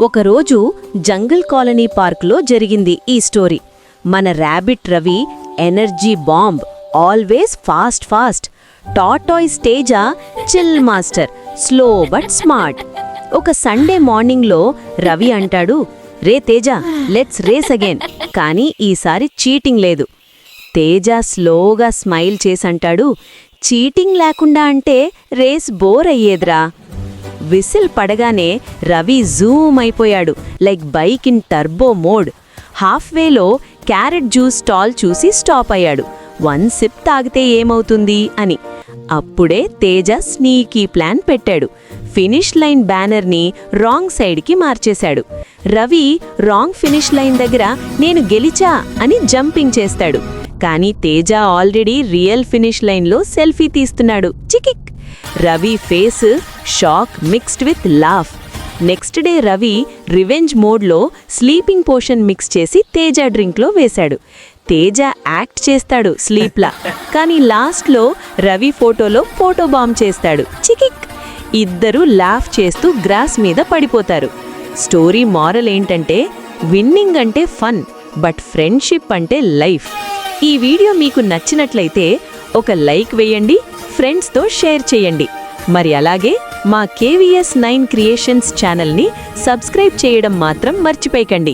ఒకరోజు జంగల్ కాలనీ పార్క్లో జరిగింది ఈ స్టోరీ. మన rabbit Ravi energy bomb, always fast fast. Tortoise Teja chill master, slow but smart. ఒక సండే మార్నింగ్లో రవి అంటాడు, రే తేజ, లెట్స్ రేస్ అగైన్. కానీ ఈసారి చీటింగ్ లేదు. తేజ స్లోగా స్మైల్ చేసంటాడు, చీటింగ్ లేకుండా అంటే రేస్ బోర్ అయ్యేద్రా. విసిల్ పడగానే రవి జూమ్ అయిపోయాడు, like bike in turbo mode. హాఫ్వేలో క్యారెట్ జ్యూస్ స్టాల్ చూసి స్టాప్ అయ్యాడు, 1 సిప్ తాగితే ఏమవుతుంది అని. అప్పుడే తేజ స్నీకీ ప్లాన్ పెట్టాడు. ఫినిష్ లైన్ బ్యానర్ని రాంగ్ సైడ్కి మార్చేశాడు. రవి రాంగ్ ఫినిష్ లైన్ దగ్గర నేను గెలిచా అని జంపింగ్ చేస్తాడు. కానీ తేజ ఆల్రెడీ రియల్ ఫినిష్ లైన్లో సెల్ఫీ తీస్తున్నాడు. చికిక్! Ravi face shock mixed with laugh. Next day Ravi revenge మోడ్లో స్లీపింగ్ పోషన్ మిక్స్ చేసి తేజ డ్రింక్లో వేశాడు. తేజ యాక్ట్ చేస్తాడు స్లీప్లా, కానీ లాస్ట్లో రవి ఫోటోలో ఫోటో బాంబ్ చేస్తాడు. చికిక్! ఇద్దరూ లాఫ్ చేస్తూ గ్రాస్ మీద పడిపోతారు. స్టోరీ మారల్ ఏంటంటే, విన్నింగ్ అంటే ఫన్, బట్ ఫ్రెండ్షిప్ అంటే లైఫ్. ఈ వీడియో మీకు నచ్చినట్లయితే ఒక లైక్ వేయండి, ఫ్రెండ్స్తో షేర్ చేయండి. మరి అలాగే మా KVS9 క్రియేషన్స్ ఛానల్ని సబ్స్క్రైబ్ చేయడం మాత్రం మర్చిపోకండి.